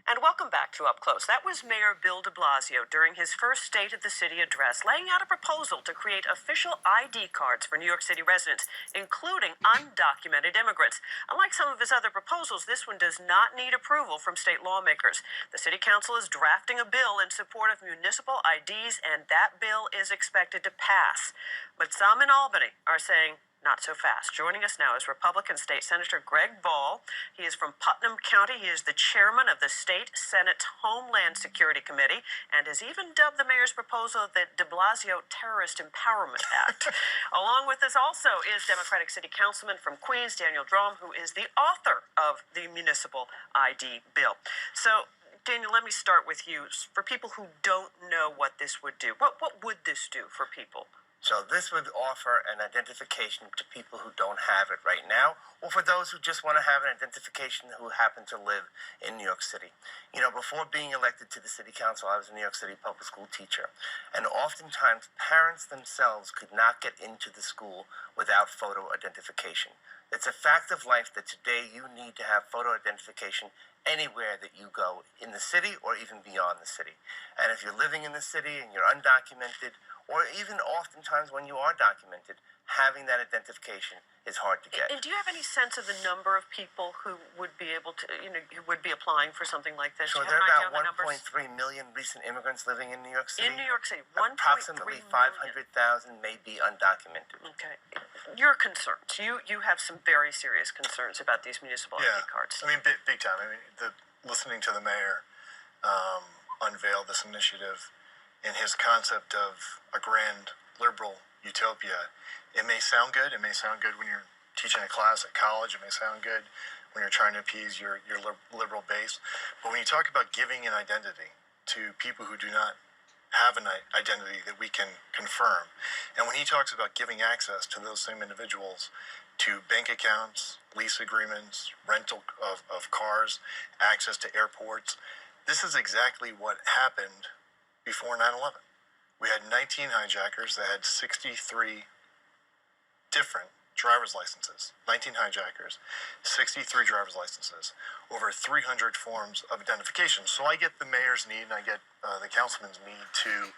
And welcome back to Up Close. That was Mayor Bill de Blasio during his first State of the City address, laying out a proposal to create official ID cards for New York City residents, including undocumented immigrants. Unlike some of his other proposals, this one does not need approval from state lawmakers. The City Council is drafting a bill in support of municipal IDs, and that bill is expected to pass. But some in Albany are saying, not so fast. Joining us now is Republican State Senator Greg Ball. He is from Putnam County. He is the chairman of the State Senate Homeland Security Committee and has even dubbed the mayor's proposal the de Blasio Terrorist Empowerment Act. Along with us also is Democratic City Councilman from Queens, Daniel Dromm, who is the author of the municipal ID bill. So, Daniel, let me start with you. For people who don't know what this would do, what would this do for people? So this would offer an identification to people who don't have it right now, or for those who just want to have an identification who happen to live in New York City. You know, before being elected to the city council, I was a New York City public school teacher. And oftentimes, parents themselves could not get into the school without photo identification. It's a fact of life that today you need to have photo identification anywhere that you go in the city or even beyond the city. And if you're living in the city and you're undocumented, or even oftentimes when you are documented, having that identification is hard to get. And do you have any sense of the number of people who would be able to, who would be applying for something like this? So there are about 1.3 million recent immigrants living in New York City. In New York City, 1.3 approximately 500,000 may be undocumented. Okay. Your concerns. You have some very serious concerns about these municipal ID cards. I mean, big time. I mean, listening to the mayor unveil this initiative in his concept of a grand liberal utopia, it may sound good. It may sound good when you're teaching a class at college. It may sound good when you're trying to appease your liberal base. But when you talk about giving an identity to people who do not have an identity that we can confirm, and when he talks about giving access to those same individuals to bank accounts, lease agreements, rental of cars, access to airports, this is exactly what happened before 9/11. We had 19 hijackers that had 63 different driver's licenses. 19 hijackers, 63 driver's licenses, over 300 forms of identification. So I get the mayor's need and I get the councilman's need to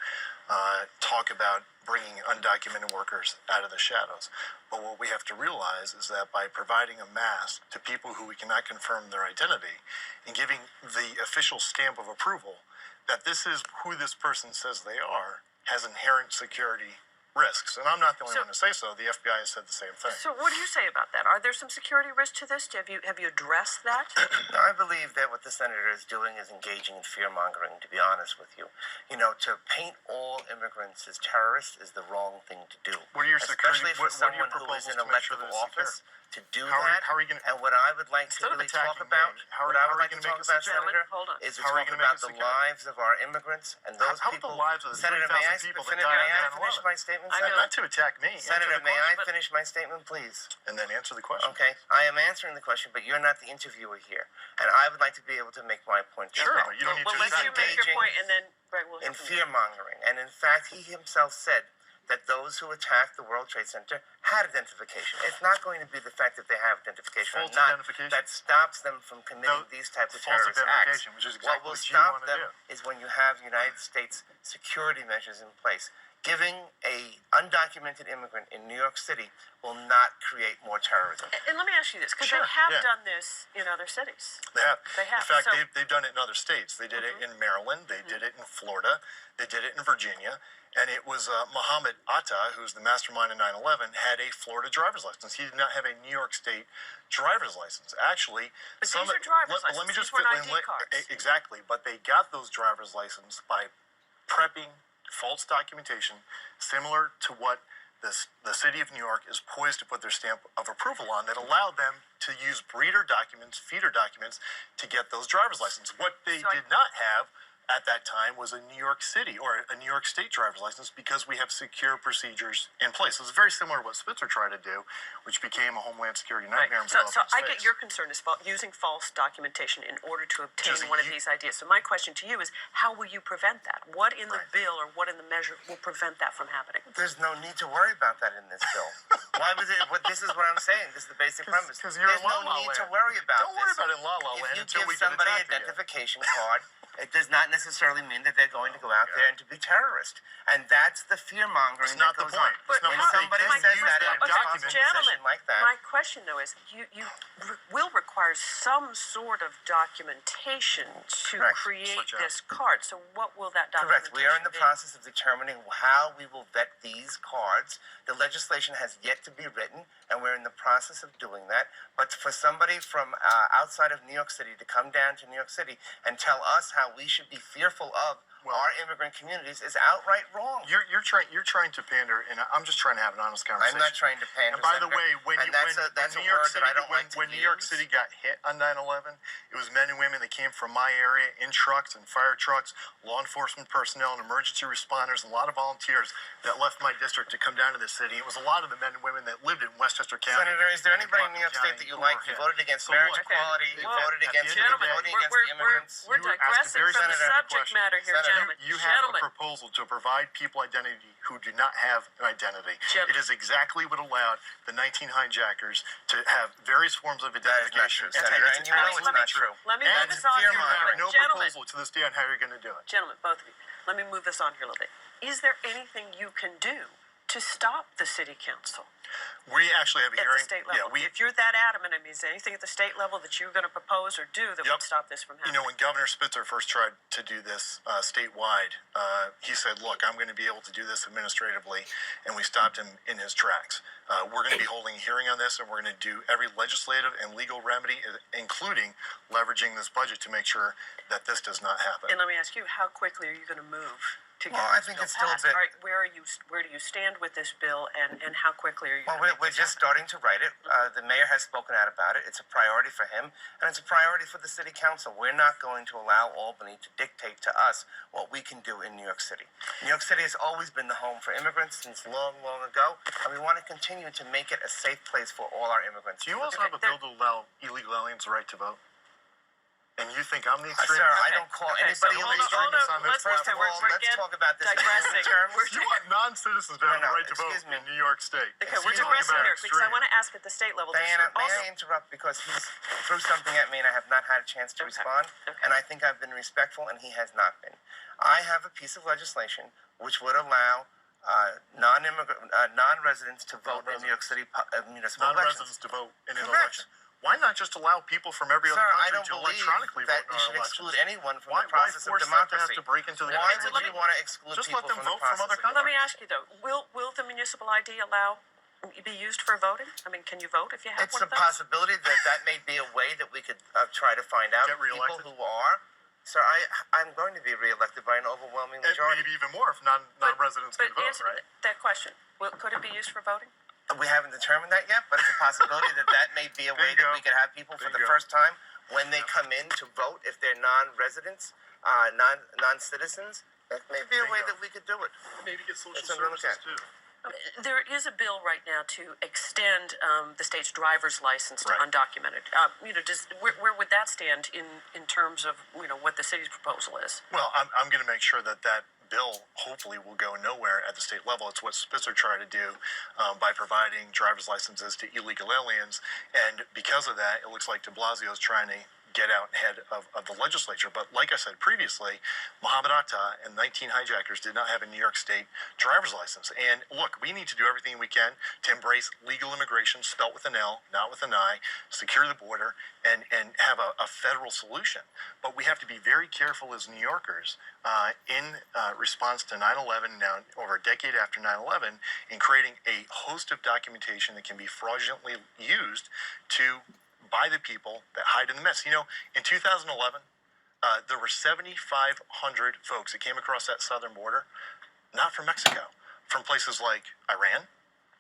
talk about bringing undocumented workers out of the shadows. But what we have to realize is that by providing a mask to people who we cannot confirm their identity and giving the official stamp of approval that this is who this person says they are, has inherent security risks. And I'm not the only one to say so. The FBI has said the same thing. So what do you say about that? Are there some security risks to this? Have you addressed that? No, I believe that what the senator is doing is engaging in fear-mongering, to be honest with you. You know, to paint all immigrants as terrorists is the wrong thing to do. What are your security, especially for what are your someone who is in proposals to make sure elective that it's office to do How that. are you gonna, and what I would like to instead of really talk attacking about, me, how what I are would you like to gonna talk make about, it secure? Senator, Hold on. is to How are talk you gonna about make it the secure? lives of our immigrants and those How about people. the lives of the Senator, may I 3,000 people that Senator, died may I on finish 9/11? my statement, I know. Senator? Not to attack me. Senator, answer the may I question. finish my statement, please? And then answer the question. Okay, I am answering the question, but you're not the interviewer here, and I would like to be able to make my point. as Sure, well. but you don't need We'll to let you make your engaging point, and then Greg will hear in from you. fear mongering. And in fact, he himself said that those who attacked the World Trade Center had identification. It's not going to be the fact that they have identification False or not identification. that stops them from committing these types of false terrorist acts. identification, which is exactly what will what you stop wanna them do. is when you have United States security measures in place. Giving a undocumented immigrant in New York City will not create more terrorism. And let me ask you this, because Sure, they have yeah. done this in other cities. They have. They have. In fact, So- they've done it in other states. They did it in Maryland. They did it in Florida. They did it in Virginia. And it was Muhammad Atta, who's the mastermind of 9/11, had a Florida driver's license. He did not have a New York State driver's license. Actually, But these are driver's let me licenses. just These weren't fit- ID cards. Exactly, but they got those driver's license by prepping false documentation, similar to what the city of New York is poised to put their stamp of approval on, that allowed them to use breeder documents, feeder documents, to get those driver's licenses. What they So did not have at that time was a New York City or a New York State driver's license because we have secure procedures in place. It's very similar to what Spitzer tried to do, which became a Homeland Security nightmare. Right. So I get your concern is using false documentation in order to obtain one of these ideas. So my question to you is, how will you prevent that? What in the bill or what in the measure will prevent that from happening? There's no need to worry about that in this bill. Why was it? This is what I'm saying. This is the basic premise. Because you're There's in no La La need to Land. worry about Don't worry this. about it in La La Land If you until give we get somebody an attacked again. identification card, it does not necessarily mean that they're going to go out there and to be terrorist. And that's the fear mongering It's not that the goes point. on. It's not When the point. somebody They says use that in that a responsible document. Gentlemen, position like that, my question though is, you will require some sort of documentation to Correct. create Such this as? card. So what will that documentation correct. We are in the be? process of determining how we will vet these cards. The legislation has yet to be written, and we're in the process of doing that. But for somebody from outside of New York City to come down to New York City and tell us how we should be fearful of our immigrant communities is outright wrong. You're trying to pander, and I'm just trying to have an honest conversation. I'm not trying to pander. And by the Senator, way, when and that's a New York word City, that I don't like to when New York use. City got hit on 9/11, it was men and women that came from my area in trucks and fire trucks, law enforcement personnel and emergency responders, and a lot of volunteers that left my district to come down to this city. It was a lot of the men and women that lived in Westchester County. Senator, is there and anybody in New York Putnam State that you County like? who You were voted hit. against So marriage look, equality. You Well, voted at the against end of the day, voting against the immigrants. We're You asked a digressing very from the specific subject question. matter here, Senator, gentlemen. You have Gentlemen. a proposal to provide people identity who do not have an identity. Gentlemen. It is exactly what allowed the 19 hijackers to have various forms of That is not identification. true, Senator, and you know it's not true. Let me And move this on you here a little have bit. no Gentlemen, proposal to this day on how you're going to do it. gentlemen, both of you, let me move this on here a little bit. Is there anything you can do to stop the city council We actually have a at hearing. the state level? Yeah, If you're that adamant, I mean, is there anything at the state level that you're going to propose or do that would stop this from You happening? know, when Governor Spitzer first tried to do this statewide, he said, look, I'm going to be able to do this administratively, and we stopped him in his tracks. We're going to be holding a hearing on this, and we're going to do every legislative and legal remedy, including leveraging this budget to make sure that this does not happen. And let me ask you, how quickly are you going to move to get Well, I this think bill it's still a passed? bit- All right, where do you stand with this bill, and how quickly are you Well, going to we're just starting to write it. The mayor has spoken out about it. It's a priority for him, and it's a priority for the city council. We're not going to allow Albany to dictate to us what we can do in New York City. New York City has always been the home for immigrants since long, long ago, and we want to continue to make it a safe place for all our immigrants. Do you also Okay, have a bill to allow illegal aliens the right to vote? And you think I'm the extreme? Sir, I Okay, don't call okay, so anybody hold illegal. on, on this let's platform. Let's again talk about this in digressing. terms. We're You want non-citizens to have the No, right to vote excuse me. in New York State. Okay, we're Excuse me digressing about here because I extreme. want to ask at the state level. there's Diana, may also- I interrupt because he's threw something at me and I have not had a chance to Okay, respond, okay. and I think I've been respectful and he has not been. I have a piece of legislation which would allow non-residents to vote in New York City municipal elections. Non-residents to vote in an Correct. election. Why not just allow people from every Sir, other I country don't to believe electronically that vote you in should our exclude elections? anyone from Why the process of force them to have democracy. to break into the Why country? would you want to exclude Just people let them from the vote from process other of Let me democracy? ask you though, will the municipal ID be used for voting? I mean, can you vote if you have It's one a of those? possibility that may be a way that we could try to find out Get people reelected? who are. Sir, I'm going to be reelected by an overwhelming And majority. maybe even more if non-residents But can vote, answer right? that question. Could it be used for voting? We haven't determined that yet, but it's a possibility that may be a way that Bingo. we could have people for the Bingo. first time when they come in to vote if they're non-residents, non-citizens. That may be a way Bingo. that we could do it. Maybe get social That's what we're looking services at. too. There is a bill right now to extend the state's driver's license to Right. undocumented. Where would that stand in terms of what the city's proposal is? Well, I'm going to make sure that bill hopefully will go nowhere at the state level. It's what Spitzer tried to do by providing driver's licenses to illegal aliens. And because of that, it looks like de Blasio is trying to get out ahead of the legislature. But like I said previously, Mohammed Atta and 19 hijackers did not have a New York State driver's license. And look, we need to do everything we can to embrace legal immigration, spelt with an L, not with an I, secure the border, and have a federal solution. But we have to be very careful as New Yorkers in response to 9/11, now over a decade after 9/11, in creating a host of documentation that can be fraudulently used to by the people that hide in the mess. You know, in 2011, there were 7,500 folks that came across that southern border, not from Mexico, from places like Iran,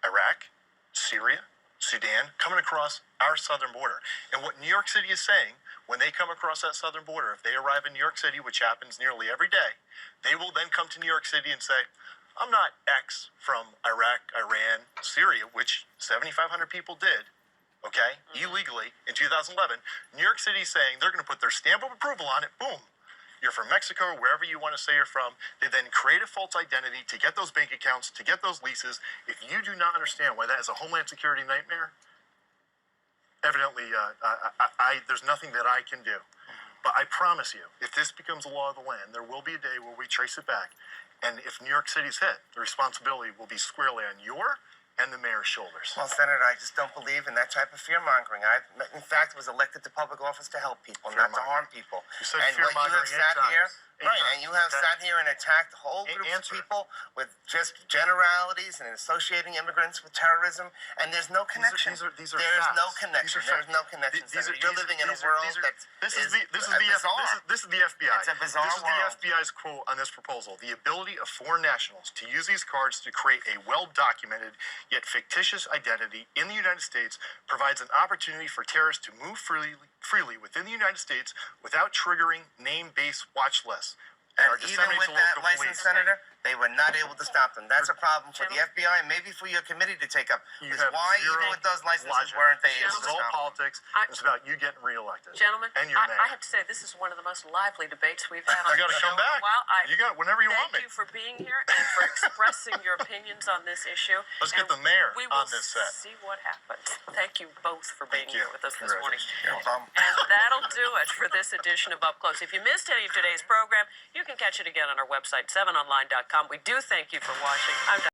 Iraq, Syria, Sudan, coming across our southern border. And what New York City is saying, when they come across that southern border, if they arrive in New York City, which happens nearly every day, they will then come to New York City and say, I'm not X from Iraq, Iran, Syria, which 7,500 people did, okay, illegally in 2011. New York City is saying they're going to put their stamp of approval on it. Boom. You're from Mexico or wherever you want to say you're from. They then create a false identity to get those bank accounts, to get those leases. If you do not understand why that is a Homeland Security nightmare, evidently, there's nothing that I can do. But I promise you, if this becomes a law of the land, there will be a day where we trace it back. And if New York City's hit, the responsibility will be squarely on your and the mayor's shoulders. Well, Senator, I just don't believe in that type of fear-mongering. I, in fact, was elected to public office to help people, not to harm people. You said and what you have sat here, and you have sat here and attacked whole groups of people with just generalities and associating immigrants with terrorism, and there's no connection. These are there's facts. no connection. There's no connection. You're living in a world that's this is the FBI. It's a bizarre This is world. the FBI's quote on this proposal. The ability of foreign nationals to use these cards to create a well-documented yet fictitious identity in the United States provides an opportunity for terrorists to move freely within the United States without triggering name-based watch lists. And even with that license, Senator, they were not able to stop them. That's a problem for the FBI and maybe for your committee to take up. Is why, even with those licenses, weren't they able to This is all stop them? politics. It's about you getting reelected. Gentlemen, and your mayor. I have to say, this is one of the most lively debates we've had on You got to the show come back. in a while. You got whenever you want me. Thank you for being here and for expressing your opinions on this issue. Let's get And the mayor we on will this set. see what happens. Thank you both for being Thank you. here with us this morning. You're a bum. And that'll do it for this edition of Up Close. If you missed any of today's program, you can catch it again on our website, 7online.com. We do thank you for watching. I'm